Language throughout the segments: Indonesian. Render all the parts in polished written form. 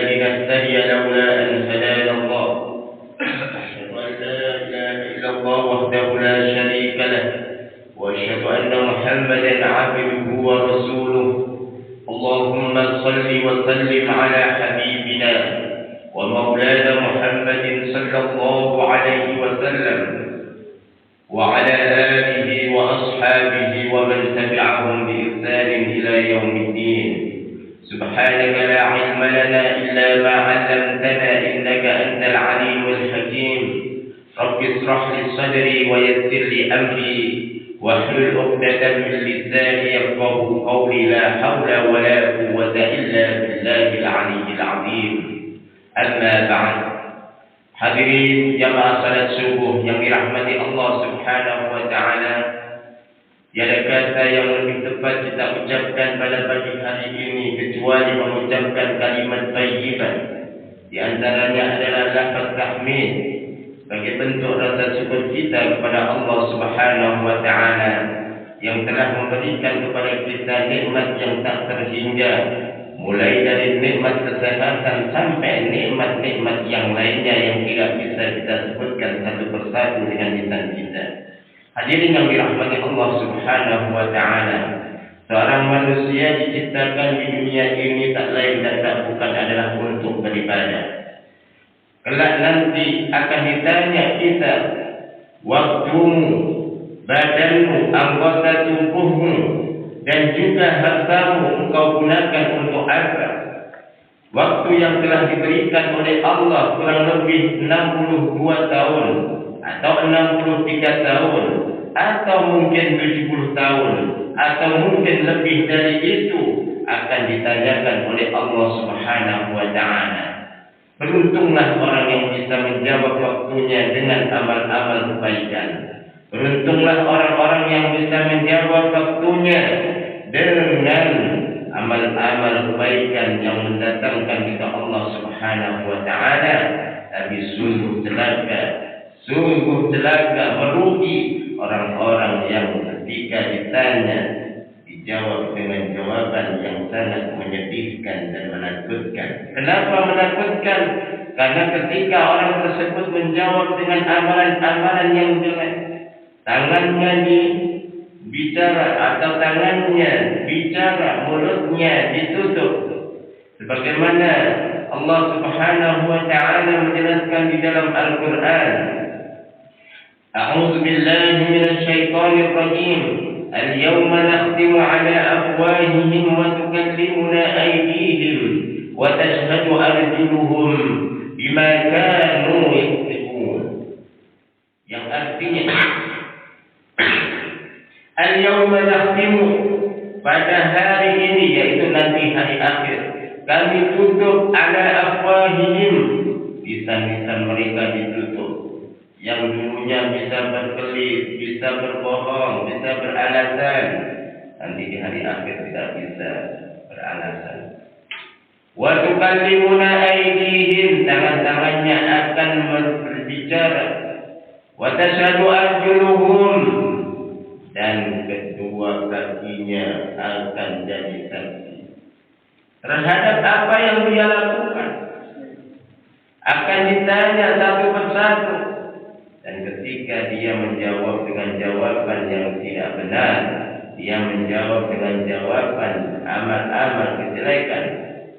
لنهتدي لولا أن هدانا الله. أشهد أن لا إله إلا الله وحده لا شريك له، وأشهد أن محمدا عبده ورسوله. اللهم صل وسلم على حبيبنا ومولانا محمد صلى الله عليه وسلم وعلى آله وأصحابه ومن تبعهم بإحسان إلى يوم الدين. سبحانك لا علم لنا إلا ما علمتنا إنك أنت العليم الحكيم. رب اشرح لي صدري ويسر لي أمري واحلل عقدة من لساني يفقهوا قولي. لا حول ولا قوة إلا بالله العلي العظيم. أما بعد. Hadirin jamaah salat subuh yang dirahmati Allah Subhanahu wa taala. Tiada kata yang lebih tepat kita ucapkan pada pagi hari ini kecuali mengucapkan kalimat thayyibah. Di antaranya adalah lafaz tahmid sebagai bentuk rasa syukur kita kepada Allah Subhanahu wa taala yang telah memberikan kepada kita nikmat yang tak terhingga, mulai dari nikmat kesehatan sampai nikmat-nikmat yang lainnya yang tidak bisa kita sebutkan satu persatu dengan lisan kita. Hadirin yang dirahmati Allah Subhanahu wa taala, seorang manusia diciptakan di dunia ini tak lain dan tak bukan adalah untuk beribadah. Kelak nanti akan ditanya kita, waktumu, badanmu, anggota tubuhmu, dan juga hartamu engkau gunakan untuk apa? Waktu yang telah diberikan oleh Allah kurang lebih 62 tahun atau 63 tahun atau mungkin 70 tahun atau mungkin lebih dari itu akan ditanyakan oleh Allah Subhanahu wa taala. Beruntunglah orang yang bisa menjawab waktunya dengan amal-amal kebaikan. Beruntunglah orang-orang yang bisa menjawab waktunya dengan amal-amal kebaikan yang mendatangkan kepada Allah Subhanahu wa taala. Tapi sungguh celaka merugi orang-orang yang ketika ditanya dijawab dengan jawaban yang sangat menyedihkan dan menakutkan. Kenapa menakutkan? Karena ketika orang tersebut menjawab dengan amalan-amalan yang jelek, tangannya bicara atau tangannya bicara, mulutnya ditutup. Sebagaimana Allah Subhanahu wa taala menjelaskan di dalam Al-Qur'an, A'udzu billahi minasy syaithanir rajim. Al-yawma nakhtimu 'ala afwahihim wa tukallimuna aydihim wa tashhadu arjuluhum bima kanu yaksibun. Yang artinya Al-yawma nakhtimu, pada hari ini, yaitu nanti hari akhir, kami tutup 'ala afwahihim, lisan-lisan mereka ditutup. Yang dulunya bisa berkelit, bisa berbohong, bisa beralasan, nanti di hari akhir tidak bisa beralasan. Wa tukallimuna aydihim, tangan-tangannya akan berbicara. Wa tashhadu arjuluhum, dan kedua kakinya akan jadi saksi terhadap apa yang dia lakukan. Akan ditanya satu persatu. Dan ketika dia menjawab dengan jawaban yang tidak benar, dia menjawab dengan jawaban amal-amal kejelekan,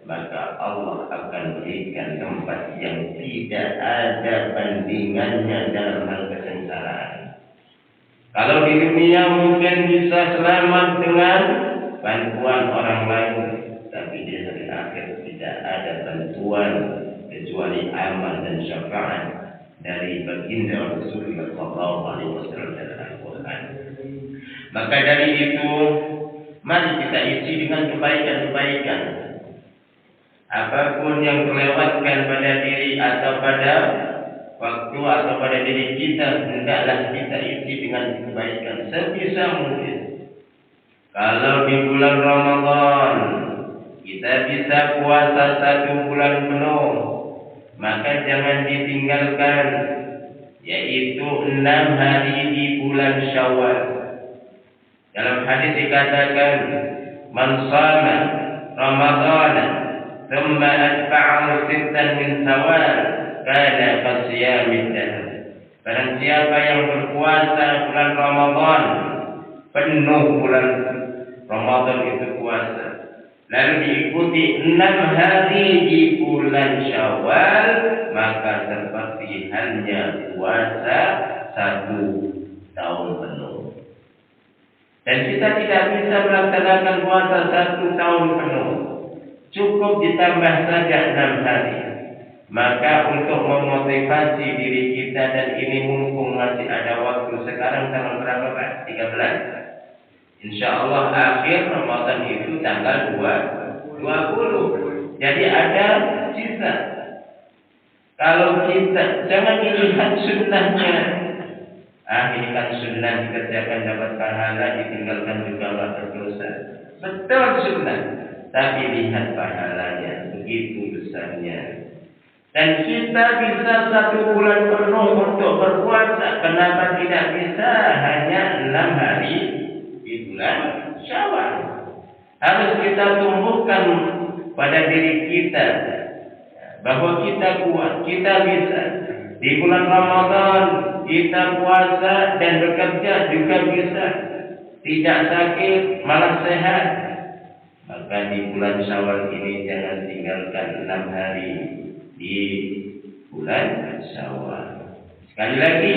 maka Allah akan berikan tempat yang tidak ada bandingannya dalam hal kesengsaraan. Kalau di dunia mungkin bisa selamat dengan bantuan orang lain, tapi di hari akhir tidak ada bantuan kecuali amal dan syafaat dari baginda Rasulullah SAW dalam Al-Quran. Maka dari itu, mari kita isi dengan kebaikan-kebaikan. Apapun yang terlewatkan pada diri atau pada waktu atau pada diri kita, hendaklah kita isi dengan kebaikan sebisa mungkin. Kalau di bulan Ramadan kita bisa puasa 1 bulan penuh, maka jangan ditinggalkan, yaitu 6 hari di bulan Syawal. Dalam hadis dikatakan, man shama Ramadhan ثم أتبعه ستا من شوال كان كصيام الدهر. Barang siapa yang berpuasa bulan Ramadan, penuh bulan Ramadan itu puasa, lalu diikuti 6 hari di bulan Syawal, maka seperti halnya puasa 1 tahun penuh. Dan kita tidak bisa melaksanakan puasa 1 tahun penuh, cukup ditambah saja 6 hari. Maka untuk memotivasi diri kita, dan ini mumpung masih ada waktu, sekarang tanggal berapa Pak? 13. Insya Allah akhir Ramadan itu tanggal 20. Jadi ada sisa. Kalau kita jangan dilihat sunnahnya, ini kan sunnah, dikerjakan dapat pahala, ditinggalkan juga nggak berdosa. Betul sunnah, tapi lihat pahalanya begitu besarnya. Dan kita bisa 1 bulan penuh untuk berpuasa. Kenapa tidak bisa hanya 6 hari di bulan Syawal? Harus kita tumbuhkan pada diri kita bahwa kita kuat, kita bisa. Di bulan Ramadan kita puasa dan bekerja juga bisa. Tidak sakit, malah sehat. Maka di bulan Syawal ini jangan tinggalkan 6 hari di bulan Syawal. Sekali lagi,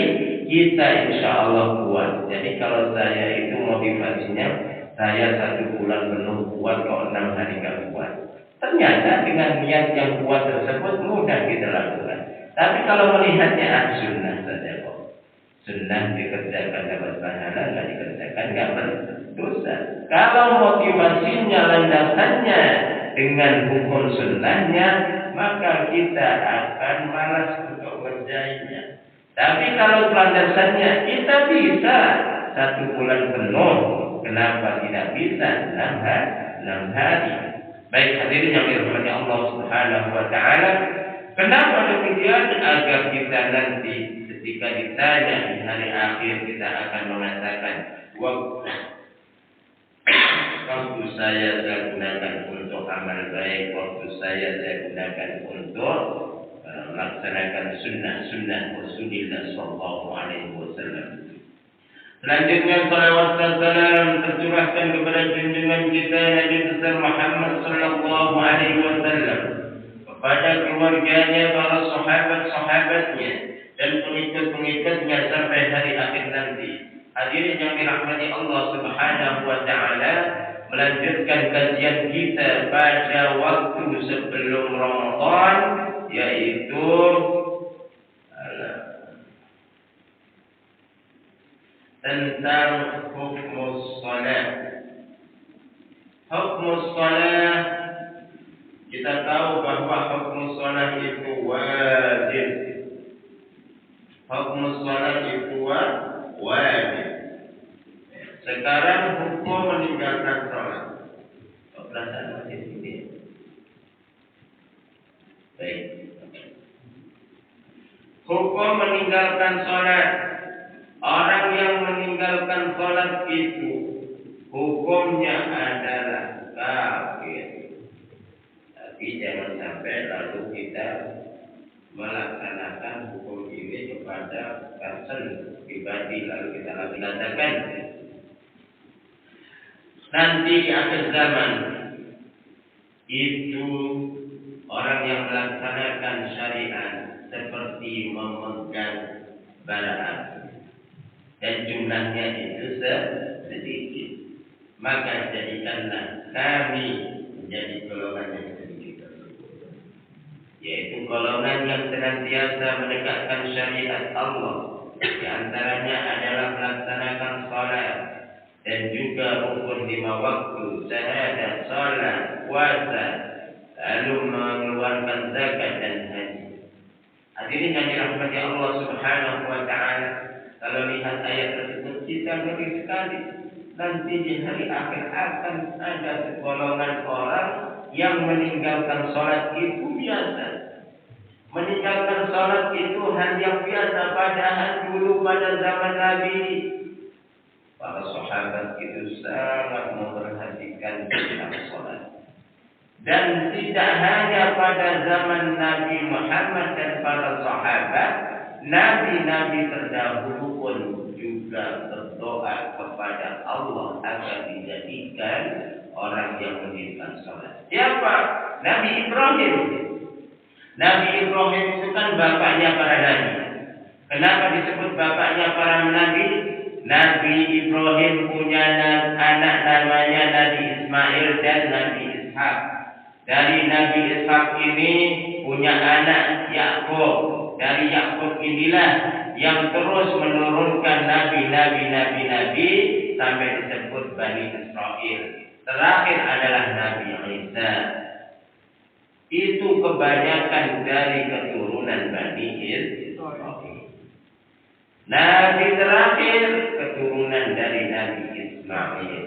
kita insya Allah kuat. Jadi kalau saya itu motivasinya, saya 1 bulan penuh kuat, kok 6 hari gak kuat. Ternyata dengan niat yang kuat tersebut mudah kita lakukan. Tapi kalau melihatnya sunnah saja kok. Sunnah dikerjakan dapat pahala, nggak dikerjakan nggak berdosa. Kalau motivasinya, landasannya dengan hukum sunnahnya, maka kita akan malas untuk mengerjainya. Tapi kalau landasannya kita bisa 1 bulan penuh, kenapa tidak bisa 6 hari? Baik hadirin yang dirahmati Allah Subhanahu wa taala, kenapa demikian? Agar kita nanti ketika ditanya di hari akhir kita akan mengatakan, waktu saya gunakan untuk amal baik, waktu saya gunakan untuk melaksanakan sunnah Rasulullah Sallallahu Alaihi Wasallam. Selanjutnya salawat dan salam tercurahkan kepada junjungan kita Nabi besar Muhammad Sallallahu Alaihi Wasallam, kepada keluarganya, para sahabat-sahabatnya, dan pengikut-pengikutnya sampai hari akhir nanti. Hadirin yang dirahmati Allah Subhanahu wa taala, melanjutkan kajian kita pada waktu sebelum Ramadan, yaitu tentang hukum salat. Hukum salat, kita tahu bahwa hukum salat itu wajib. Hukum salat itu wajib. Sekarang hukum meninggalkan salat. Perasaan masih ini. Baik. Hukum meninggalkan salat. Orang yang meninggalkan salat itu hukumnya adalah kafir. Tapi jangan sampai lalu kita melaksanakan hukum ini kepada person pribadi, lalu kita laksanakan. Nanti di akhir zaman itu orang yang melaksanakan syariat seperti memegang bara api, dan jumlahnya itu sedikit. Maka jadikanlah kami menjadi golongan yang sedikit tersebut, yaitu golongan yang senantiasa menegakkan syariat Allah. Di antaranya adalah melaksanakan salat dan juga rukun 5 waktu, syahadat, salat, puasa, lalu mengeluarkan zakat dan haji. Hadirin yang dirahmati Allah Subhanahu wa taala, kalau lihat ayat tersebut kita ngeri sekali. Nanti di hari akhir akan ada segolongan orang yang meninggalkan sholat itu biasa. Meninggalkan sholat itu hal yang biasa, padahal dulu pada zaman Nabi para sahabat itu sangat memperhatikan tentang sholat. Dan tidak hanya pada zaman Nabi Muhammad dan para sahabat, nabi-nabi terdahulu pun juga berdoa kepada Allah agar dijadikan orang yang mendirikan salat. Siapa? Nabi Ibrahim. Nabi Ibrahim itu kan bapaknya para nabi. Kenapa disebut bapaknya para nabi? Nabi Ibrahim punya anak namanya Nabi Ismail dan Nabi Ishak. Dari Nabi Ishak ini punya anak Yakub. Dari Yakub inilah yang terus menurunkan nabi sampai disebut Bani Israel. Terakhir adalah Nabi Isa. Itu kebanyakan dari keturunan Bani Israel. Nabi terakhir keturunan dari Nabi Ismail,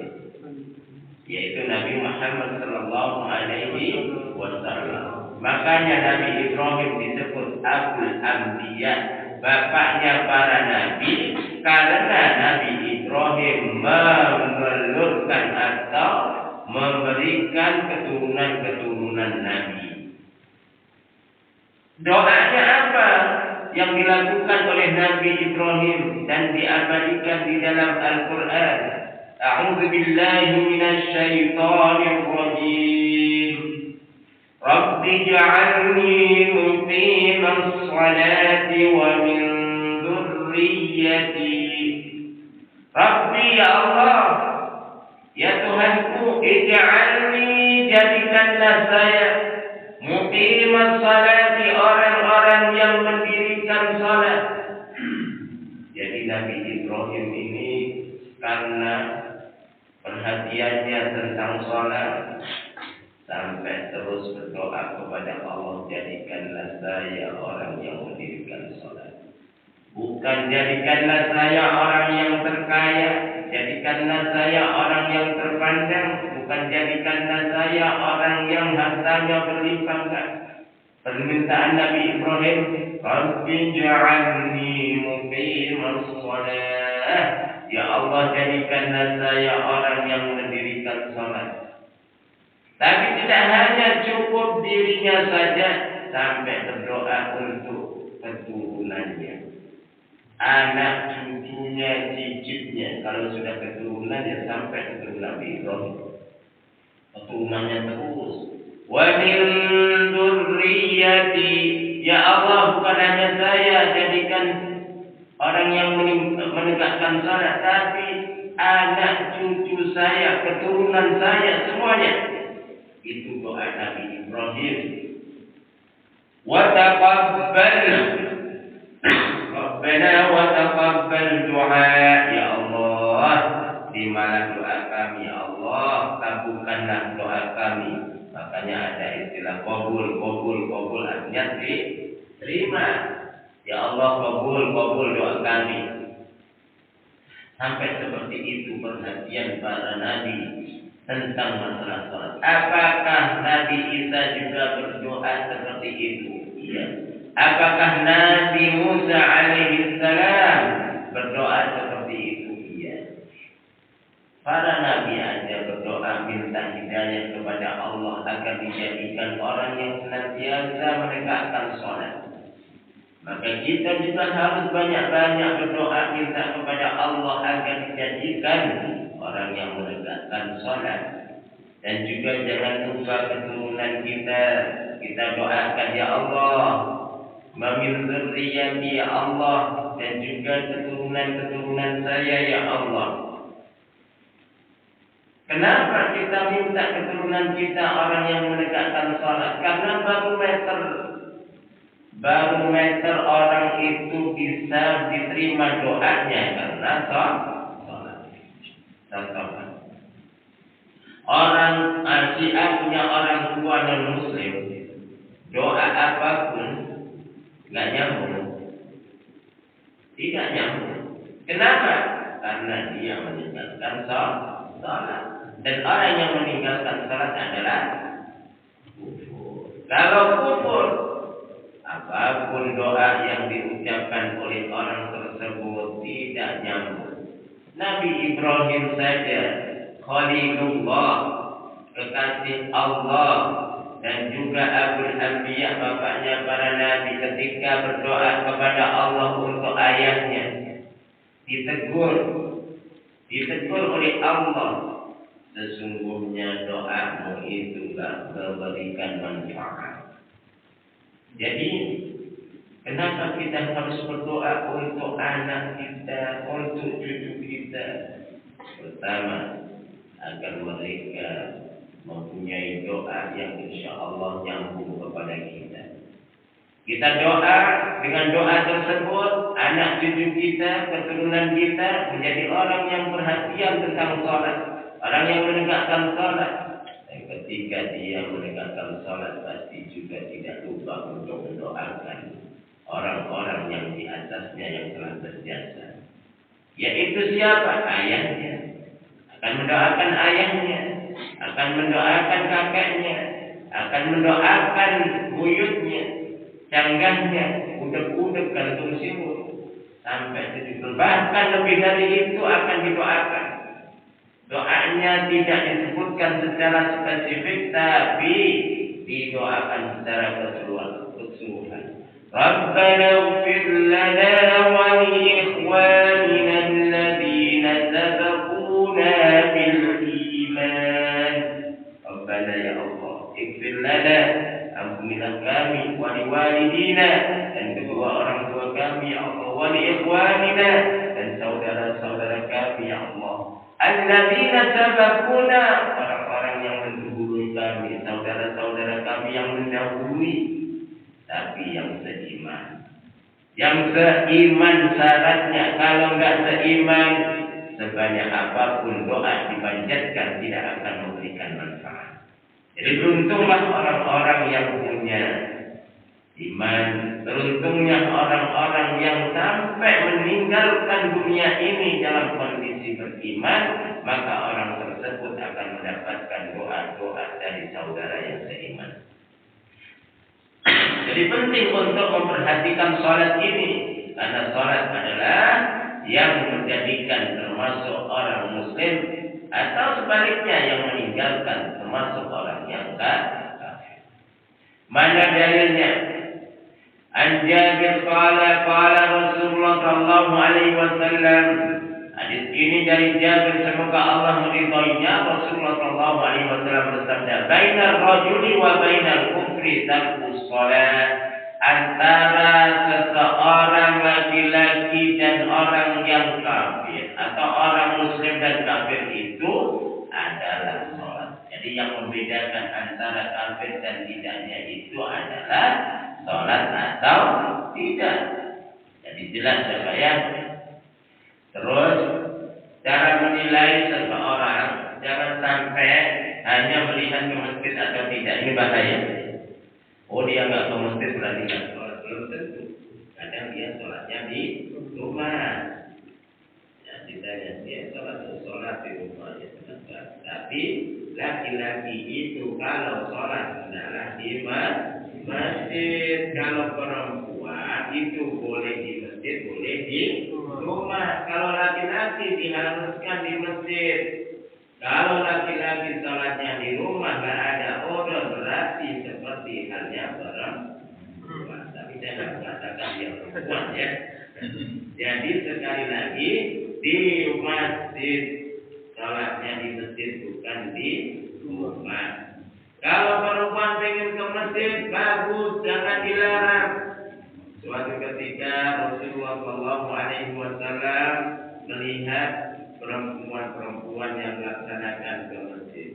yaitu Nabi Muhammad sallallahu alaihi wasallam. Makanya Nabi Ibrahim disebut Abul Anbiya, bapaknya para nabi, karena Nabi Ibrahim memelurkan atau memberikan keturunan-keturunan nabi. Doanya apa yang dilakukan oleh Nabi Ibrahim dan diabadikan di dalam Al-Quran? A'udzu billahi minasy syaithanir rajim. Rabbi ij'alni muqimas shalati wa min dzurriyyati. Rabbi, ya Allah, ya Tuhanku, ij'alni, jadikanlah saya muqimas shalati, orang-orang yang mendirikan salat. Jadi Nabi Ibrahim ini karena perhatiannya tentang salat sampai terus berdoa kepada Allah, jadikanlah saya orang yang mendirikan salat. Bukan jadikanlah saya orang yang terkaya, jadikanlah saya orang yang terpandang, bukan jadikanlah saya orang yang hartanya berlimpah. Permintaan Nabi Ibrahim, Rabbi ja'alni muqimas shalah. Ya Allah, jadikanlah saya orang yang mendirikan salat. Tapi tidak hanya cukup dirinya saja, sampai berdoa untuk keturunannya, anak cucunya, cicitnya. Kalau sudah keturunannya sampai keturunan Nabi Ibrahim, keturunannya terus. Wa min dzurriyyati, ya Allah, bukan hanya saya jadikan orang yang menegakkan salat, tapi anak cucu saya, keturunan saya, semuanya. Itu doa Nabi Ibrahim. Wa taqabbal, Rabbana wa taqabbal du'a, ya Allah, terimalah doa kami, ya Allah, kabulkanlah doa kami. Makanya ada istilah kabul, artinya terima. Ya Allah, kabul doa kami. Sampai seperti itu perhatian para nabi tentang masalah salat. Apakah Nabi Isa juga berdoa seperti itu? Iya. Apakah Nabi Musa alaihi salam berdoa seperti itu? Iya. Para nabi aja berdoa minta hidayah kepada Allah agar dijadikan orang yang senantiasa menegakkan salat. Maka kita juga harus banyak-banyak berdoa minta kepada Allah agar dijadikan orang yang menegakkan salat. Dan juga jangan lupa keturunan kita doakan, ya Allah, min dzurriyyati, ya Allah, dan juga keturunan saya, ya Allah. Kenapa kita minta keturunan kita orang yang menegakkan salat? Karena barometer orang itu bisa diterima doanya karena salat. Contohnya, orang Syiah punya orang tua non Muslim, doa apapun nggak nyambung, tidak nyambung. Kenapa? Karena dia meninggalkan salat. Dan orang yang meninggalkan salat adalah kufur. Kalau kufur, apapun doa yang diucapkan oleh orang tersebut tidak nyambung. Nabi Ibrahim saja, Khalilullah, kekasih Allah dan juga Abul Anbiya, bapaknya para nabi, ketika berdoa kepada Allah untuk ayahnya, ditegur oleh Allah, sesungguhnya doamu itu tidak memberikan manfaat. Jadi kenapa kita harus berdoa untuk anak kita, untuk cucu kita? Pertama, agar mereka mempunyai doa yang insya Allah nyambung kepada kita. Kita doa, dengan doa tersebut anak cucu kita, keturunan kita menjadi orang yang perhatian tentang sholat, orang yang menegakkan sholat. Dan ketika dia menegakkan sholat, pasti juga tidak lupa untuk mendoakan orang-orang yang di atasnya yang telah berjasa. Yaitu siapa? Ayahnya. Akan mendoakan ayahnya, akan mendoakan kakeknya, akan mendoakan buyutnya, canggahnya, udek-udek, gantung siwur, sampai 70. Bahkan lebih dari itu akan didoakan. Doanya tidak disebutkan secara spesifik, tapi didoakan secara keseluruhan. Rabbana ighfir lana wa li ikhwanina alladhina sabaquna bil iman. Rabbana ya Allah, ighfir lana, ampunilah kami, wa li walidina, dan kedua orang tua kami ya Allah, wa li ikhwanina, dan saudara-saudara kami ya Allah, alladzina sabaquna, orang-orang yang mendahului kami, saudara-saudara kami yang mendahului, tapi yang seiman. Yang seiman syaratnya, kalau enggak seiman, sebanyak apapun doa dipanjatkan tidak akan memberikan manfaat. Jadi beruntunglah orang-orang yang punya iman, beruntungnya orang-orang yang sampai meninggalkan dunia ini dalam kondisi beriman, maka orang tersebut akan mendapatkan doa-doa dari saudara yang seiman. Jadi penting untuk memperhatikan sholat ini, karena sholat adalah yang menjadikan termasuk orang muslim, atau sebaliknya yang meninggalkan termasuk orang yang kafir. Mana dalilnya? An Jabir qala Rasulullah sallallahu alaihi wasallam. Hadis ini dari Jabir, semoga Allah meridainya. Rasulullah sallallahu alaihi wasallam bersabda, "Bainar rajuli wa bainal kufri tarkus shalah." Antara seseorang laki-laki dan orang yang kafir, atau orang muslim dan kafir, itu adalah sholat. Jadi yang membedakan antara kafir dan tidaknya itu adalah sholat atau tidak. Jadi jelas ya. Terus cara menilai seseorang, jangan sampai hanya melihat ke masjid atau tidak. Ini bahaya. Oh, dia nggak ke masjid berarti nggak sholat. Belum tentu. Kadang dia sholatnya di rumah. Ya, ditanya dia sholat di rumah ya sebentar. Tapi laki-laki itu kalau sholat adalah di masjid. Kalau perempuan itu boleh di masjid, boleh di rumah. Kalau laki-laki diharuskan di masjid. Kalau laki-laki sholatnya di rumah nggak ada odor, berarti seperti halnya perempuan. Tapi saya nggak mengatakan dia perempuan ya. Jadi sekali lagi di masjid, sholatnya di masjid bukan di rumah. Kalau perempuan pengen ke masjid, bagus, jangan dilarang. Suatu ketika Rasulullah SAW melihat perempuan-perempuan yang melaksanakan ke masjid.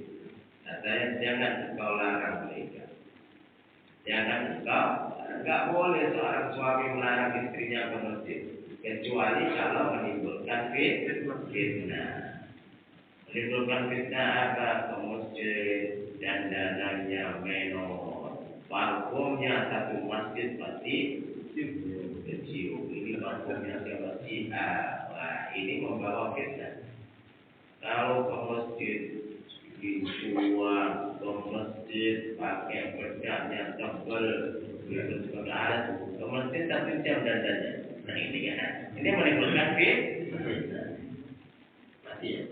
Katanya, jangan engkau larang mereka. Jangan engkau, enggak boleh seorang suami melarang istrinya ke masjid, kecuali kalau menimbulkan fitnah. Menimbulkan fitnah apa? Ke masjid, dandanannya menor, parfumnya satu masjid pasti kecium. Ini parfumnya siapa sih? Wah, ini membawa fitnah. Kalau ke masjid disuap, ke masjid pakai bedaknya tebal, ke masjid 1 jam dandannya. Nah ini kan, ini menimbulkan fitnah. Mati ya.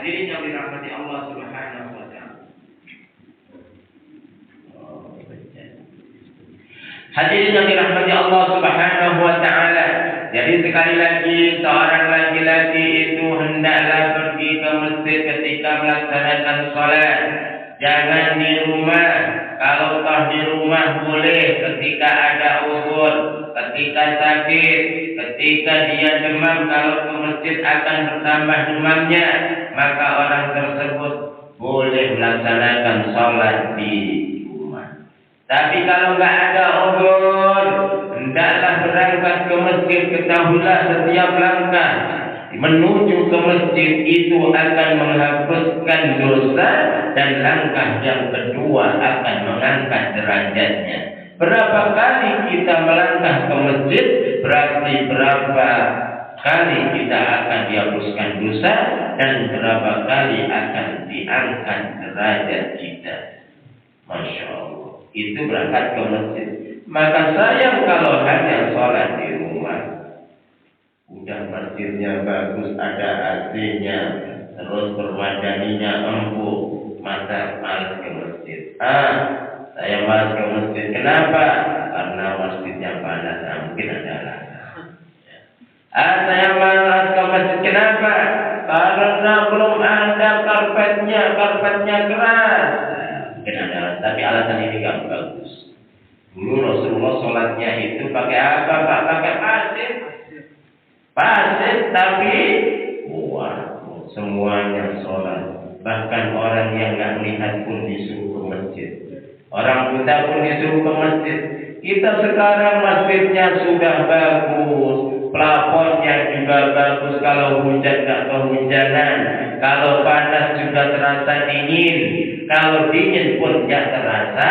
Hadirin yang dirahmati Allah Subhanahu wa taala. Hadirin yang dirahmati Allah Subhanahu wa taala. Jadi sekali lagi seorang laki-laki itu hendaklah pergi ke masjid ketika melaksanakan salat. Jangan di rumah. Kalau di rumah boleh ketika ada uzur, ketika sakit, ketika dia demam. Kalau ke masjid akan bertambah demamnya, maka orang tersebut boleh melaksanakan salat di rumah. Tapi kalau nggak ada uzur, hendaklah berangkat ke masjid. Ketahuilah setiap langkah menuju ke masjid itu akan menghapuskan dosa, dan langkah yang kedua akan mengangkat derajatnya. Berapa kali kita melangkah ke masjid, berarti berapa kali kita akan dihapuskan dosa, dan berapa kali akan diangkat derajat kita. Masya Allah. Itu berangkat ke masjid. Maka sayang kalau hanya sholat di rumah. Udah masjidnya bagus, ada AC-nya, terus permadaninya empuk, masa malas ke masjid. Saya malas ke masjid. Kenapa? Karena masjidnya panas. Mungkin ada alasan. Saya malas ke masjid. Kenapa? Karena belum ada karpetnya keras. Mungkin ada alasan. Tapi alasan ini gak bagus. Dulu Rasulullah sholatnya itu pakai apa Pak? Pakai pasir, tapi semuanya sholat. Bahkan orang yang nggak melihat pun disuruh ke masjid. Orang buta pun disuruh ke masjid. Kita sekarang masjidnya sudah bagus, plafonnya juga bagus. Kalau hujan nggak kehujanan, kalau panas juga terasa dingin, kalau dingin pun nggak terasa.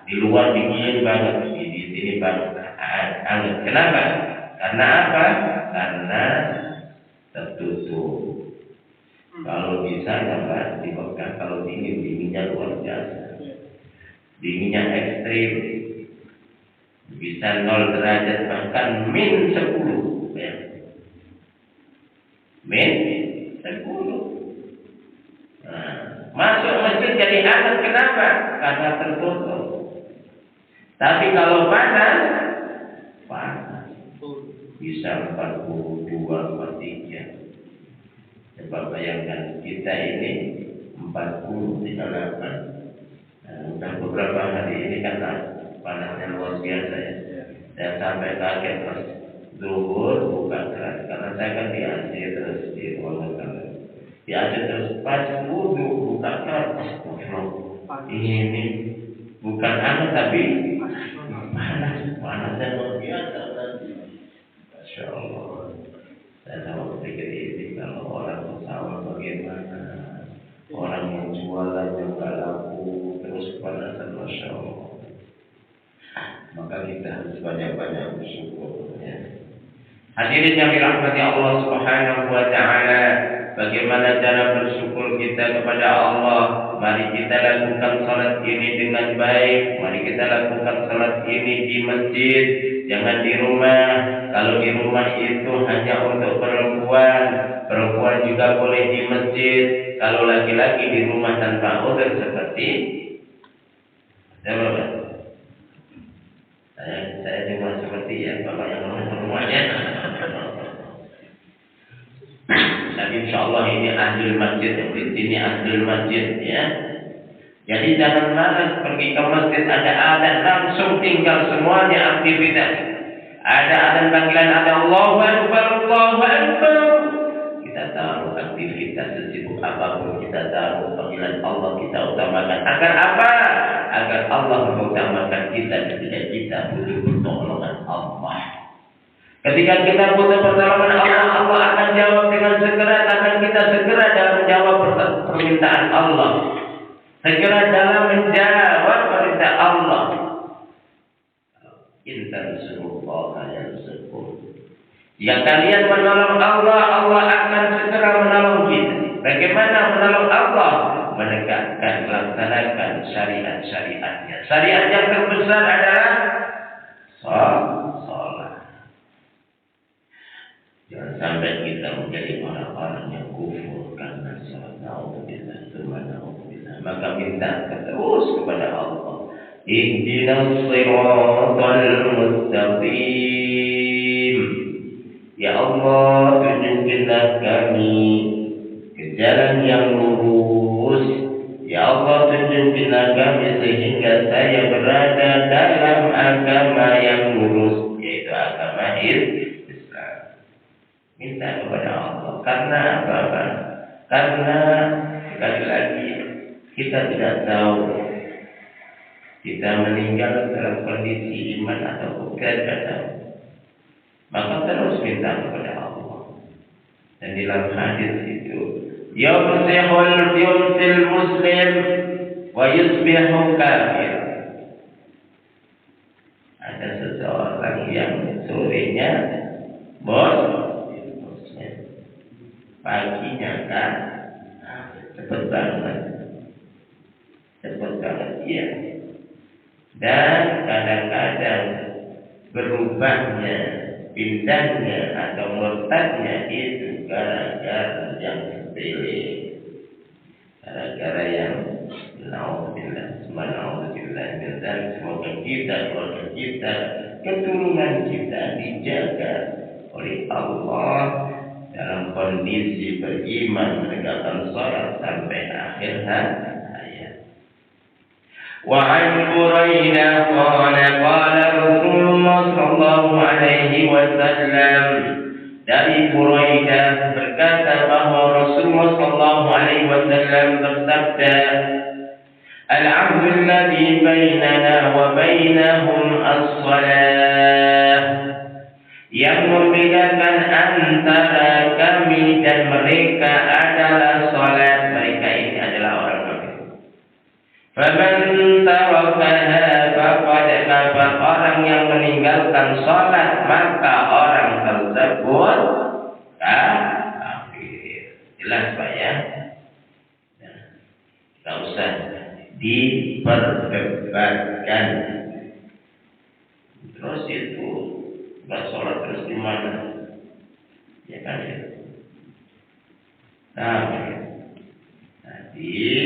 Di luar dingin banget, di sini banget hangat. Kenapa? Karena apa? Karena tertutup. Kalau bisa dapat di Mekah, kalau dinginnya luar biasa, dinginnya ekstrim, bisa 0 derajat bahkan min 10, ya. Min 10. Masuk masjid jadi hangat. Kenapa? Karena tertutup. Tapi kalau panas bisa 42, 43. Coba bayangkan kita ini 40, 38. Udah beberapa hari ini kan panasnya luar biasa ya. Dan sampai kaget pas zuhur buka keras. Karena saya kan di Aceh terus di ruangan. Di Aceh terus pas wudu buka keras. Ini bukan aneh tapi panasnya luar biasa. Masya Allah. Saya sama berpikir ini, kalau orang bersama bagaimana, orang yang jualan yang gak laku terus panasan, Masya Allah. Maka kita harus banyak-banyak bersyukur, ya. Hadirin yang dirahmati Allah Subhanahu wa taala, bagaimana cara bersyukur kita kepada Allah? Mari kita lakukan salat ini dengan baik. Mari kita lakukan salat ini di masjid, jangan di rumah. Kalau di rumah itu hanya untuk perempuan, perempuan juga boleh di masjid. Kalau laki-laki di rumah tanpa uzur seperti saya cuma seperti ya bapak yang rumahnya. Tapi insya Allah ini ahli masjid, di sini ahli masjid, ya. Jadi jangan malas pergi ke masjid, ada adan langsung tinggal semuanya aktivitas. Ada adan panggilan, ada Allahu Akbar, Allahu Akbar. Kita tahu aktivitas sesibuk apapun, kita tahu panggilan Allah kita utamakan. Agar apa? Agar Allah mengutamakan kita ketika kita butuh pertolongan Allah. Ketika kita butuh pertolongan Allah, Allah akan jawab dengan segera. Akan kita segera dalam menjawab permintaan Allah. Segera dalam menjawab perintah Allah. Intan surullah yansurkum. Jika kalian menolong Allah, Allah akan segera menolong kita. Bagaimana menolong Allah? Menegakkan, melaksanakan syariat-syariatnya. Syariat yang terbesar adalah sholat. Jangan sampai kita menjadi orang-orang yang kufur karena sholat. Naudzubillah, naudzubillah. Maka minta terus kepada Allah. Ihdinas siratal mustaqim. Ya Allah, tunjukilah kami ke jalan yang lurus. Ya Allah, tunjukilah kami sehingga saya berada dalam agama yang lurus, yaitu agama Islam. Minta kepada Allah. Karena apa? Karena sekali lagi kita tidak tahu kita meninggal dalam kondisi iman atau bukan, tidak tahu. Maka terus minta kepada Allah. Dan di dalam hadis itu, yumsil muslim wa yusbihu kafir. Ada seseorang yang sorenya muslim, paginya kan cepat banget ya. Dan kadang-kadang berubahnya, pindahnya atau murtadnya itu gara-gara yang sepele, gara-gara yang naudzubillah, semoga kita, keluarga kita, keturunan kita dijaga oleh Allah dalam kondisi beriman, menegakkan salat sampai akhir hayat. Wa an Buraidah qala Rasulullah sallallahu alaihi wasallam, dari Buraidah berkata bahwa Rasulullah sallallahu alaihi wasallam bersabda, al-'ahdu alladhi bainana wa bainahum as-salah. Yang membedakan antara kami dan mereka adalah salat. Mereka ini adalah orang kafir. Faman tarakaha faqad kafar. Orang yang meninggalkan salat, maka orang tersebut kafir. Jelas Pak ya? Tidak usah diperdebatkan. Terus itu nggak sholat terus gimana? Ya kan ya. Nah, jadi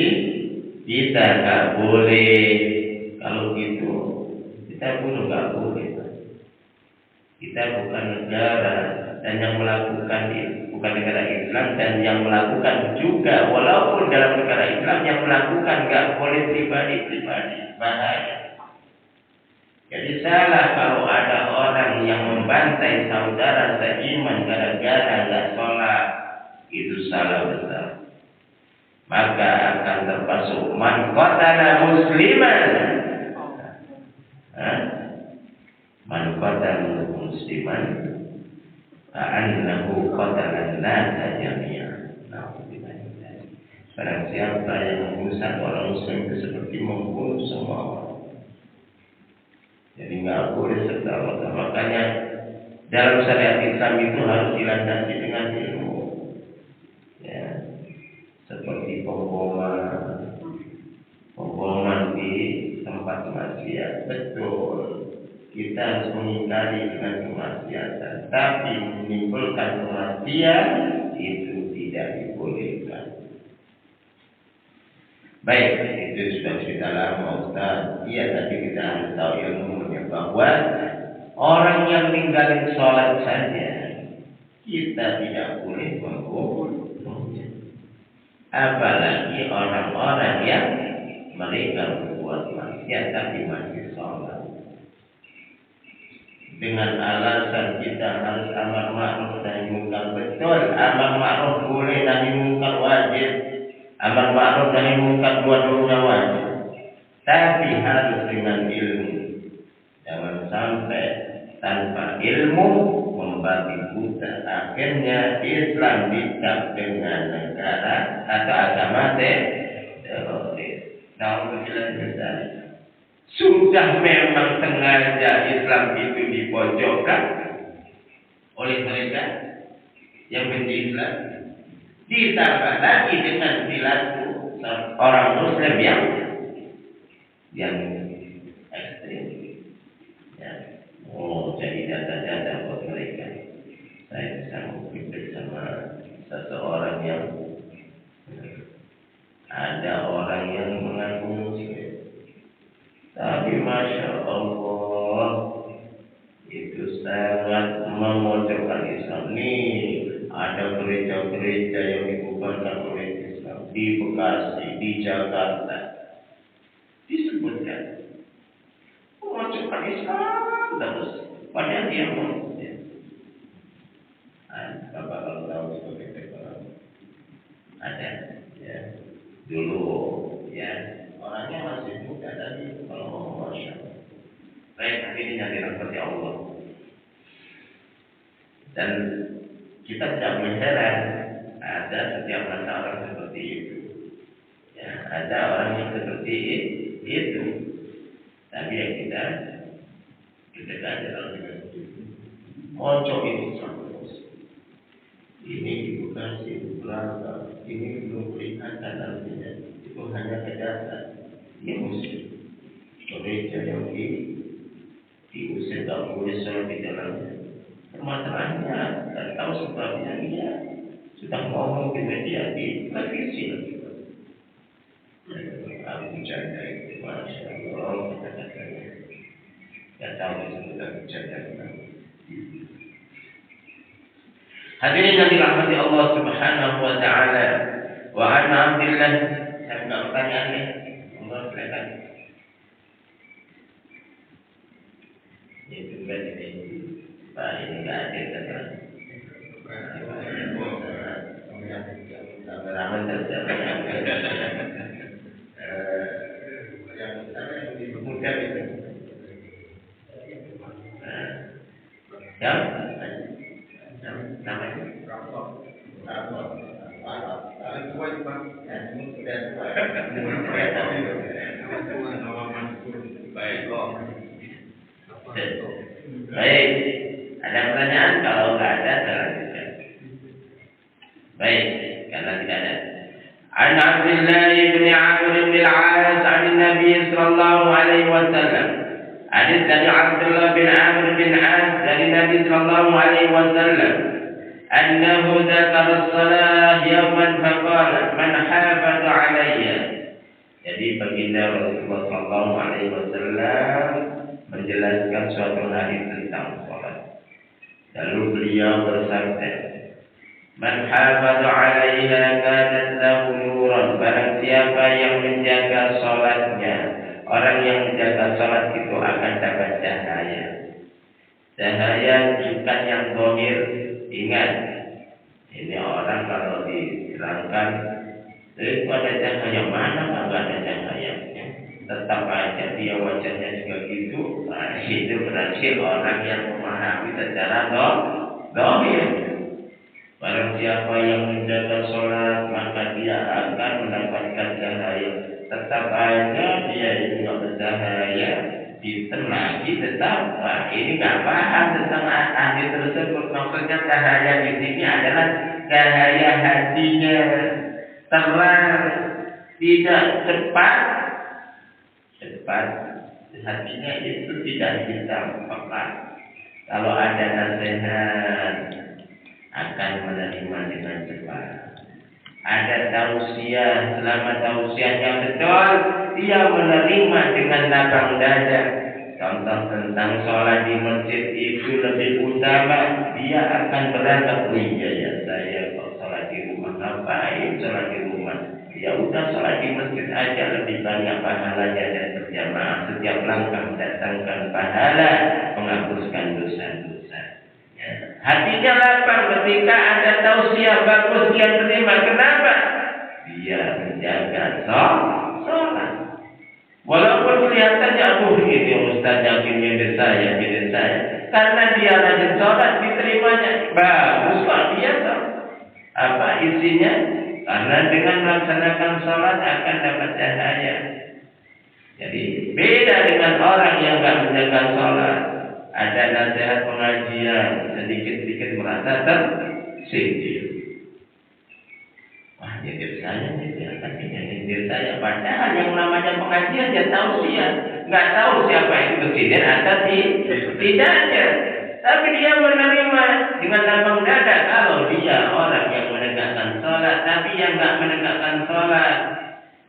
kita nggak boleh kalau gitu. Kita pun nggak boleh. Kita bukan negara dan yang melakukan bukan negara Islam, dan yang melakukan juga walaupun dalam negara Islam yang melakukan nggak boleh pribadi bahaya. Jadi salah kalau ada orang yang membantai saudara seiman gara-gara nggak sholat, itu salah besar. Maka akan termasuk man qatala musliman. Man qatala musliman ka'annahu qatala an-nasa jami'an. Barang siapa yang membunuh satu orang muslim itu seperti membunuh semua orang. Jadi nggak boleh serta-merta. Makanya dalam syariat Islam itu harus dilandasi dengan ilmu. Ya, seperti pemboman di tempat maksiat. Betul. Kita harus mengingkari dengan kemaksiatan. Tapi menimbulkan kematian itu tidak dibolehkan. Baik, itu sudah cerita lama Ustaz. Iya, tapi kita harus tahu ilmunya bahwa orang yang tinggalin sholat saja kita tidak boleh membunuhnya. Apalagi orang-orang yang mereka berbuat maksiat tapi masih sholat. Dengan alasan kita harus amar ma'ruf nahi munkar. Betul, amar ma'ruf boleh, nahi munkar wajib. Amar ma'ruf nahi munkar dua-duanya wajib. Tapi harus dengan ilmu. Jangan sampai tanpa ilmu membabi buta. Akhirnya Islam dicap dengan negara atau agama teroris. Alhamdulillah. Sudah memang sengaja Islam itu dipojokkan oleh mereka yang benci Islam. Ditambah lagi dengan perilaku orang Muslim yang ekstrim. Ya. Oh, jadi data-data buat mereka. Saya bisa mungkin bersama seseorang yang Tapi Masya Allah, itu sangat memojokkan Islam. Nih, ada gereja-gereja yang dibubarkan oleh Islam di Bekasi, di Jakarta. Disebutkan memojokkan Islam terus. Padahal dia mau. Bapak kalau tahu seperti itu ada ya dulu ya orangnya masih muda tadi kalau mau Masya Allah. Baik, tapi ini yang dirahmati Allah. Dan kita tidak mengheran ada setiap masa orang seperti itu. Ya, ada orang yang seperti itu. Tapi yang kita kalau dengan itu. Mojok itu sama. Ini di Bekasi, di Belanda, ini belum kelihatan artinya. Itu hanya kejahatan. Ini muslim. Gereja yang diusir tak boleh sholat di dalamnya. Permasalahannya, tak tahu sebabnya dia sudah ngomong di media, di televisi lagi. Aku bercanda itu, Masya Allah, kata-katanya. Tak tahu disebutkan bercanda kenapa. Hadirin yang dirahmati Allah Subhanahu wa taala. Wa an Abdillah, saya enggak pertanyaan nih. Allah silakan. Itu kan ini. Pak ini enggak ada kan. Kameramen terjadi. Yang dibutuhkan itu. Ya. Namanya baik, ada pertanyaan? Kalau nggak ada, lanjutkan. Baik, karena tidak ada. An Abdullah bin Amr bin Al-As an Nabi sallallahu alaihi wasallam. Hadis dari Abdullah bin Amr bin As dari Nabi sallallahu alaihi wasallam. Annahu dzakara as-salah yawman faqala man hafaza 'alayya. Jadi baginda Rasulullah sallallahu alaihi wasallam menjelaskan suatu hari tentang salat. Lalu beliau bersabda, "Man hafaza 'alaiha kanat lahu nuran." Barang siapa yang menjaga salatnya, orang yang menjaga salat itu akan dapat cahaya. Cahaya bukan yang zahir. Ingat, ini orang kalau diterangkan itu ada cahaya mana, nggak ada cahayanya. Tetap aja dia wajahnya juga gitu. Nah, itu berarti orang yang memahami secara zahir. Barang siapa yang menjaga sholat, maka dia akan mendapatkan cahaya. Tetap aja dia itu nggak bercahaya. Lagi tetap, ini nggak paham tentang hadis tersebut. Maksudnya cahaya di sini adalah cahaya hatinya terang, tidak cepat. Hatinya itu tidak hitam pekat. Kalau ada nasihat akan menerima dengan cepat. Ada tausiah, selama tausiahnya betul, dia menerima dengan lapang dada. Contoh tentang sholat di masjid itu lebih utama, dia akan beranggap, oh iya ya saya kok sholat di rumah, ngapain sholat di rumah? Ya udah sholat di masjid aja lebih banyak pahalanya dan berjamaah. Setiap langkah mendatangkan pahala, menghapuskan dosa-dosa. Ya. Hatinya lapang ketika ada tausiah bagus dia terima. Kenapa? Dia menjaga sholat. Walaupun kelihatannya ini Ustaz yang mimpin saya. Karena dia rajin sholat diterimanya. Bagus kok dia sholat. Apa isinya? Karena dengan melaksanakan sholat akan dapat cahaya. Jadi beda dengan orang yang tidak menjaga sholat. Ada nasihat pengajian, sedikit-sedikit merasa tersindir. Wah, nyindir saya nyindir saya. Padahal yang namanya pengajian dia tahu nggak tahu siapa itu bersindir atau tidaknya. Tapi dia menerima dengan lapang dada kalau dia orang yang menegakkan sholat, tapi yang nggak menegakkan sholat.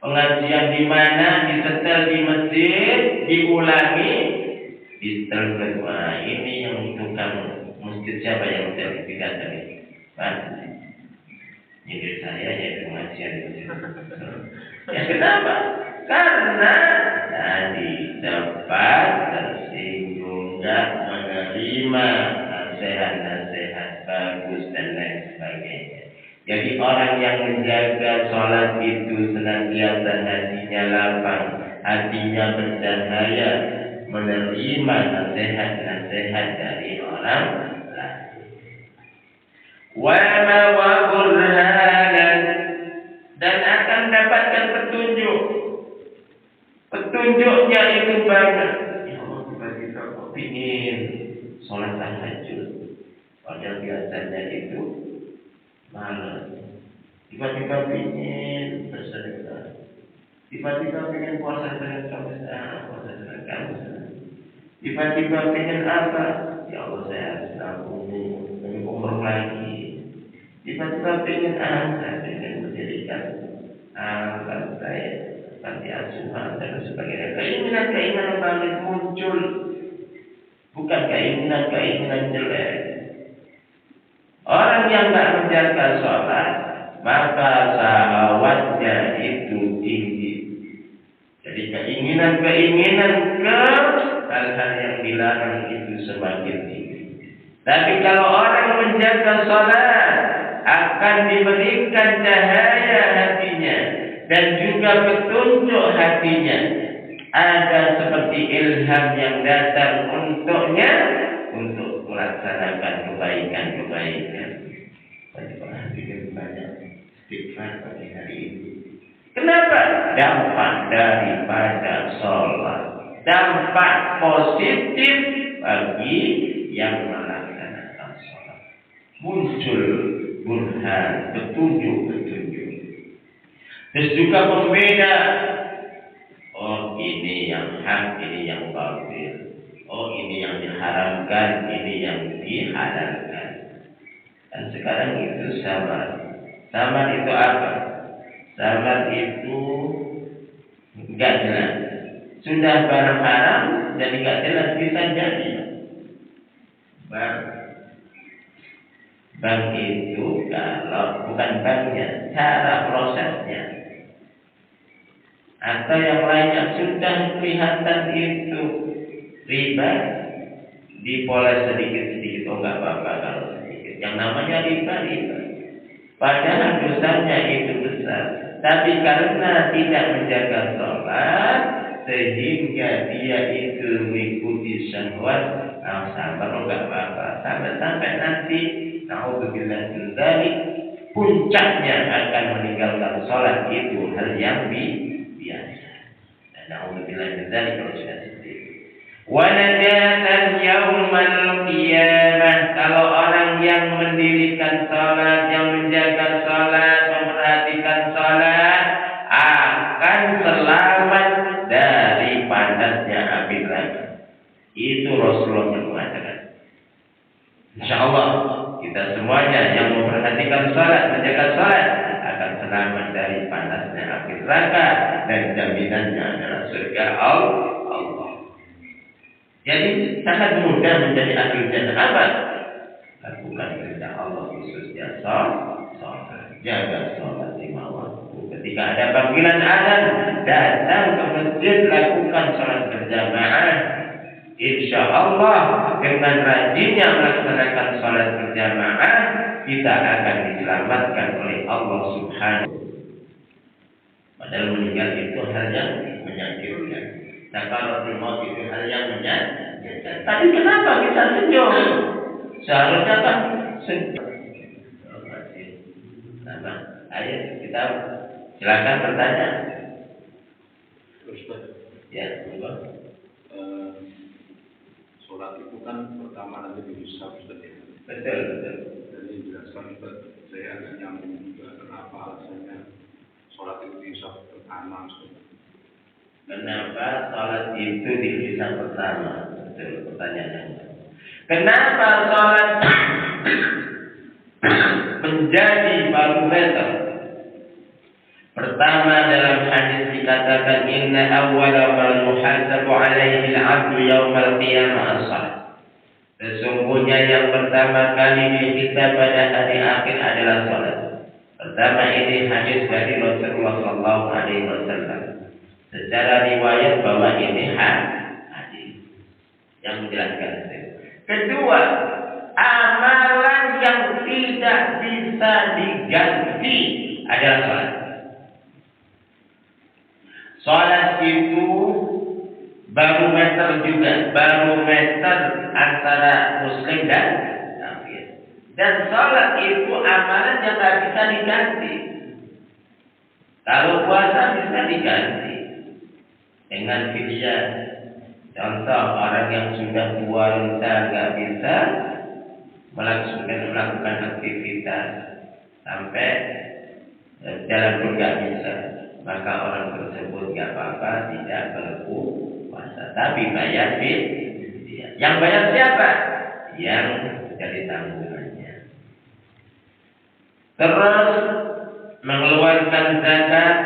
Pengajian di mana? Disetel di masjid, diulangi, disetel kedua. Ini yang tukang masjid siapa yang tidak tadi? Pak, jadi saya yaitu pengajian di masjid. Ya kenapa? Karena tadi cepat tersinggung, nggak menerima nasihat-nasihat bagus dan lain sebagainya. Jadi orang yang menjaga sholat itu senantiasa hatinya lapang, hatinya bercahaya, menerima nasihat-nasihat dari orang lain. Wa burhanan, dan akan dapatkan petunjuk. Petunjuknya itu banyak. Ya Allah, kita kok ingin sholat tahajud, padahal biasanya itu malam. Tiba-tiba ingin bersedekah, tiba-tiba ingin puasa dengan kamu, tiba-tiba ingin apa? Ya Allah, saya harus nabung ingin umroh lagi. Tiba-tiba ingin saya ingin mendirikan alam saya, panti asuhan dan sebagainya. Keinginan-keinginan balik muncul, bukan keinginan-keinginan jelek. Orang yang tak menjaga sholat, maka syahwatnya itu tinggi. Jadi keinginan-keinginan ke hal-hal yang dilarang itu semakin tinggi. Tapi kalau orang menjaga sholat, akan diberikan cahaya hatinya dan juga petunjuk hatinya. Ada seperti ilham yang datang untuknya untuk melaksanakan kebaikan-kebaikan. Perhatikan banyak istighfar pada hari ini. Kenapa? Dampak daripada sholat, dampak positif bagi yang melaksanakan sholat. Muncul burhan, petunjuk-petunjuk. Terus juga pembeda. Oh, ini yang hak, ini yang batil. Oh, ini yang diharamkan, ini yang dihalalkan. Dan sekarang itu samar. Samar itu apa? Samar itu enggak jelas. Sudah barang haram, jadi enggak jelas bisa jadi. Bank itu kalau bukan banknya, cara prosesnya atau yang lainnya sudah kelihatan itu riba, dipoles sedikit-sedikit, oh nggak apa-apa kalau sedikit. Yang namanya riba. Padahal dosanya itu besar. Tapi karena tidak menjaga sholat, sehingga dia itu mengikuti syahwat, sabar, oh nggak apa-apa. Sampai nanti, naudzubillah min dzalik, puncaknya akan meninggalkan sholat itu hal yang biasa. Dan naudzubillah min dzalik kalau sudah seperti itu. Wa najatan yaumal qiyamah, kalau orang yang mendirikan salat, yang menjaga salat, memperhatikan salat, akan selamat dari panasnya api neraka. Itu Rasulullah yang mengatakan. Insyaallah kita semuanya yang memperhatikan salat, menjaga salat, akan selamat dari panasnya api neraka, dan jaminannya adalah surga Allah. Jadi sangat mudah menjadi ahli jannah. Apa? Lakukan perintah Allah, khususnya sholat. Jaga sholat 5 waktu. Ketika ada panggilan azan, datang ke masjid, lakukan sholat berjamaah. Insya Allah dengan rajinnya melaksanakan sholat berjamaah, kita akan diselamatkan oleh Allah Subhanahu. Padahal meninggal itu hal yang menyakitkan. Nah, kalau maut itu hal yang menyakitkan. Tapi kenapa kita senyum? Seharusnya kan senyum. Nah, ayo kita silakan bertanya. Ya, sholat itu kan pertama nanti dihisab, betul. Jadi jelaskan saya agak nyambung juga kenapa alasannya sholat itu dihisab pertama. Kenapa sholat itu dihisab pertama? Betul pertanyaannya. Kenapa sholat menjadi barometer Pertama, dalam hadis dikatakan inna awwala ma yuhasabu alaihi al-'abdu yaumal qiyamah as-shalah. Sesungguhnya yang pertama kali dihisab pada hari akhir adalah salat. Pertama, ini hadis dari Rasulullah sallallahu alaihi wasallam. Secara riwayat bahwa ini hadis yang menjelaskan itu. Kedua, amalan yang tidak bisa diganti adalah salat. Salat itu barometer juga, barometer antara muslim dan kafir. Dan salat itu amalan yang tidak bisa diganti. Kalau puasa bisa diganti dengan fidyah. Contoh, orang yang sudah tua renta nggak bisa melakukan aktivitas sampai jalan pun nggak bisa, maka orang tersebut nggak apa-apa, tidak berpuasa, tapi bayar fidyah. Yang bayar siapa? Yang jadi tanggungannya. Terus mengeluarkan zakat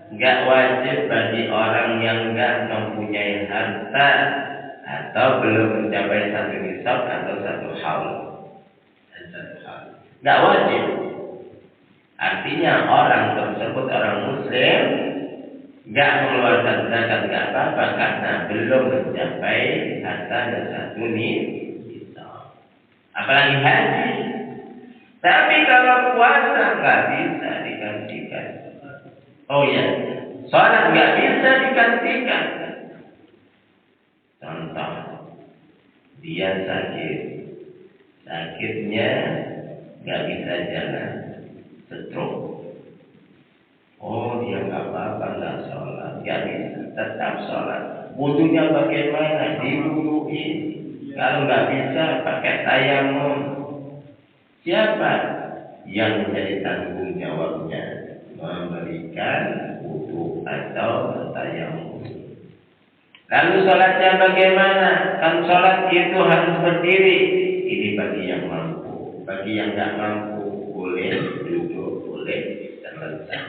nggak wajib bagi orang yang nggak mempunyai harta atau belum mencapai satu nisab atau satu haul. Nggak wajib. Artinya orang tersebut, orang muslim, nggak mengeluarkan zakat nggak apa-apa karena belum mencapai harta dan satu nisab. Apalagi haji. Tapi kalau puasa nggak bisa digantikan. Oh ya, salat nggak bisa digantikan. Contoh, dia sakitnya nggak bisa jalan, stroke. Oh, dia nggak apa-apa, nggak sholat, nggak bisa, tetap sholat. Wudunya bagaimana? Diwuduin. Kalau nggak bisa, pakai tayamum. Siapa yang menjadi tanggung jawabnya? Memberikan wudu atau tayamum. Lalu sholatnya bagaimana? Kan sholat itu harus berdiri. Ini bagi yang mampu. Bagi yang nggak mampu boleh duduk, boleh selesai.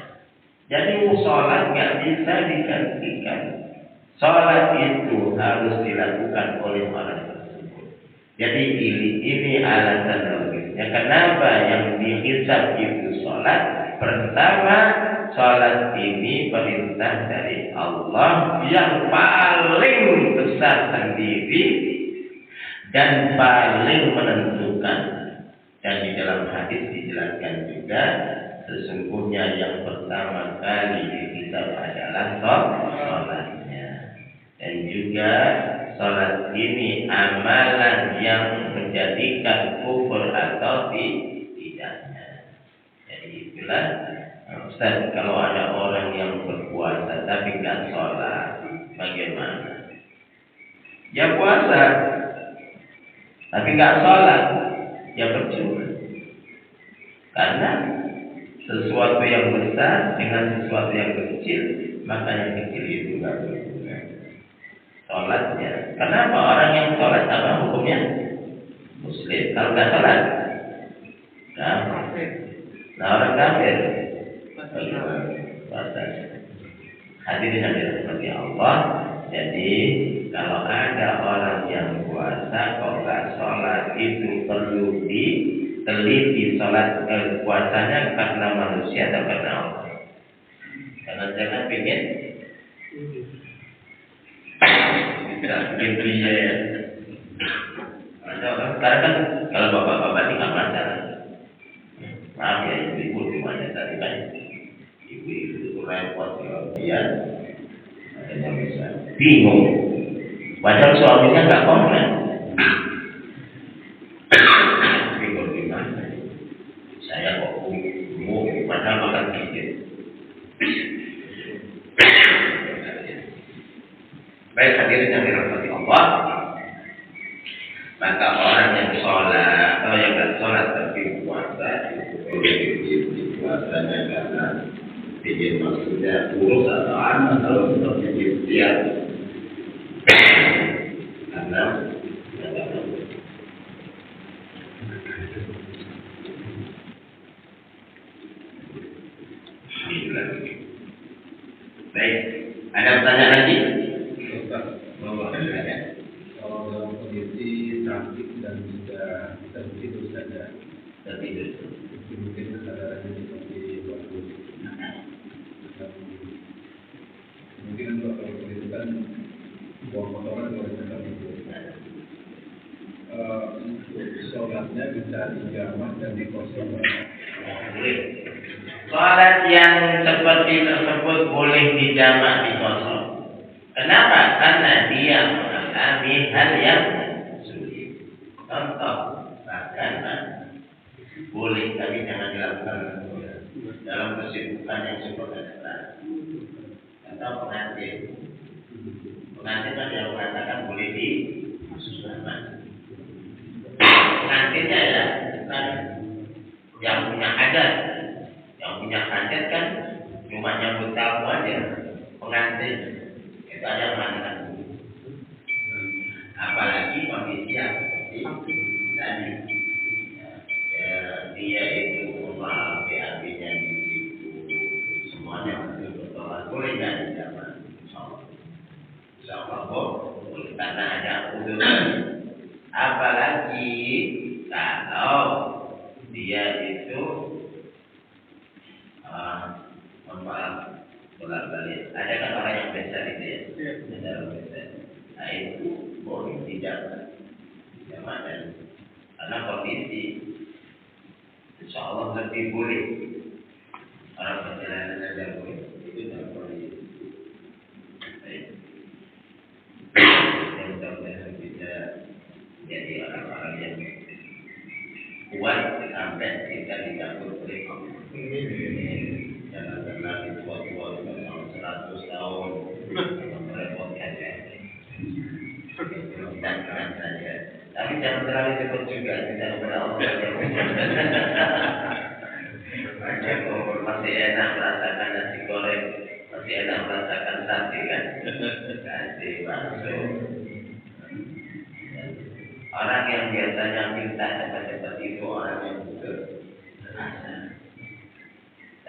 Jadi sholat nggak bisa digantikan. Sholat itu harus dilakukan oleh orang tersebut. Jadi ini alasan logisnya. Kenapa yang dihisab itu sholat? Pertama, sholat ini perintah dari Allah yang paling besar sendiri dan paling menentukan. Dan di dalam hadis dijelaskan juga, sesungguhnya yang pertama kali dihisab adalah sholatnya. Dan juga sholat ini amalan yang menjadikan kufur atau tidaknya. Jadi itulah, Ustaz, kalau ada orang yang berpuasa tapi nggak sholat, bagaimana? Ya puasa, tapi nggak sholat, ya percuma. Karena sesuatu yang besar dengan sesuatu yang kecil, maka yang kecil itu nggak berguna. Sholatnya, kenapa orang yang sholat apa hukumnya? Muslim. Kalau nggak sholat, kafir. Nah, orang kafir hadirin dirahmati Allah. Jadi kalau ada orang yang puasa kok nggak sholat, itu perlu diteliti sholat puasanya karena manusia atau karena Allah. Karena jangan pengen bikin biaya. Karena kan kalau bapak-bapak ini nggak masalah. Maaf ya, ibu semuanya tadi kan ibu itu repot kalau dia adanya bisa bingung. Padahal suaminya nggak komplain. Bingung gimana? Saya kok bingung, padahal makan sedikit. Baik hadirin yang dirahmati Allah, maka orang yang sholat atau yang nggak sholat tapi puasa itu puasanya karena bikin maksudnya urus atau anak atau untuk bikin siap karena Alhamdulillah. Ada pertanyaan lagi? Ustaz, kalau dalam kondisi cantik dan juga tertidur saja, Tertidur. mungkin kesadarannya seperti bagus. Mungkin kalau itu kan buang kotoran boleh tetap itu. Sholatnya bisa dijamak dan dikosongkan. Boleh. Salat yang seperti tersebut boleh dijamak dikosong. Kenapa? Karena dia mengalami hal yang sulit. Contoh, bahkan boleh tapi jangan dilakukan dalam kesibukan yang superficial. Atau pengantin kan yang mengatakan boleh disusahkan. Pengantinnya ya, bukan yang punya hajat. Yang punya hajat kan cuma nyambut tamu aja. Pengantin itu ada yang mengatakan. Apalagi kondisi yang seperti tadi. Dia itu BAB-nya di situ, semuanya betul-betul boleh dan zaman. Insyaallah boleh karena ada udur. Apalagi kalau dia itu bolak-balik. Ada kan orang yang besar itu ya, ada orang besar. Nah itu boleh tidak zaman dan karena kondisi. InsyaAllah lebih boleh. Orang perjalanan saja boleh. Itu dalam kondisi. Baik. Mudah-mudahan bisa jadi orang-orang yang kuat sampai kita dicabut oleh Allah. Jangan terlalu tua-tua tahun 100 tahun merepotkan ya. Mudah-mudahan saja. Tapi jangan terlalu cepat juga, tidak kepada Allah. Masih enak merasakan nasi goreng, masih enak merasakan sate kan? Sate bakso. Orang yang biasanya minta cepat-cepat itu orang yang butuh rasa.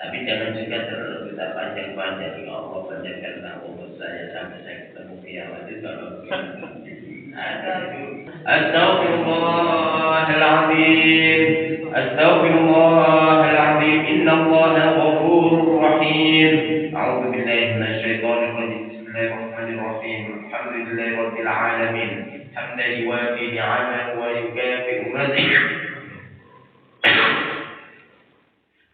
Tapi jangan juga terlalu kita panjang-panjang. Ya Allah panjangkanlah umur saya sampai saya ketemu kiamat itu kalau Astaghfirullahaladzim Innallaha ghafurur rahim. A'udzu billahi minasyaitonir rajim. Bismillahirrahmanirrahim. Alhamdulillahi rabbil alamin. Hamdan yuwafi ni'amahu wa yukafi'u mazidah.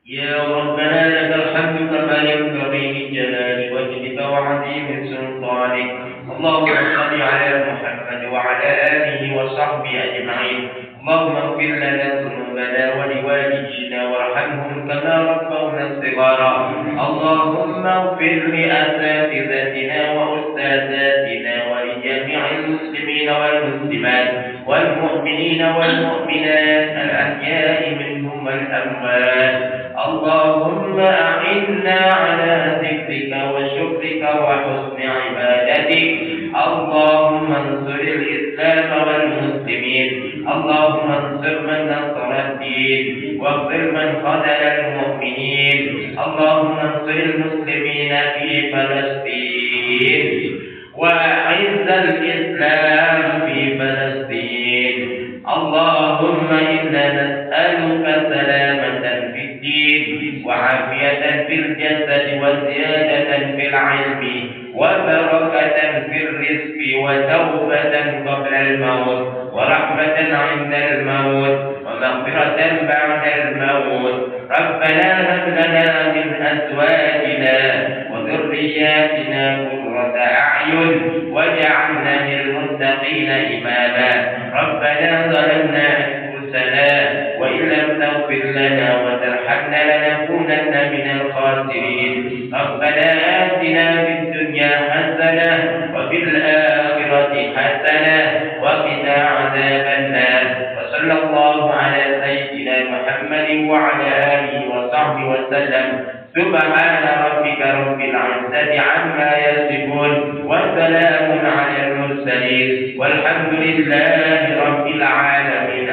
Ya Rabbana lakal hamdu kama yanbaghi li jalali wajhika wa 'azimi sultanik. Allahumma shalli 'ala Muhammad wa 'ala alihi wa sahbihi ajma'in. Allahumma ighfir lana dhunubana wa liwalidina warhamhum kama rabbawna shighara. Allahumma ighfir li asatizatina wa ustazatina wa li jami'il muslimina wal muslimat wal mu'minina wal mu'minat al ahya'i minhum wal amwat. اللهم أعنا على ذكرك وشكرك وحسن عبادتك. اللهم انصر الإسلام والمسلمين. اللهم انصر من نصر الدين واغفر من خذل المؤمنين. اللهم انصر المسلمين في فلسطين وأعز الإسلام في فلسطين. اللهم إنا نسألك سلامة في الدين وعافية في الجسد وزيادة في العلم وبركة في الرزق وتوبة قبل الموت ورحمة عند الموت ومغفرة بعد الموت. ربنا هب لنا من أزواجنا وذرياتنا قرة أعين واجعلنا للمتقين إماما. ربنا ظلمنا أنفسنا وإن لم تغفر لنا وترحمنا لنكونن من الخاسرين. ربنا آتنا في الدنيا حسنة وفي الآخرة حسنة وقنا عذاب النار. وصلى الله على سيدنا محمد وعلى آله وصحبه وسلم. سبحان ربك رب العزة عما يصفون وسلام على المرسلين والحمد لله رب العالمين.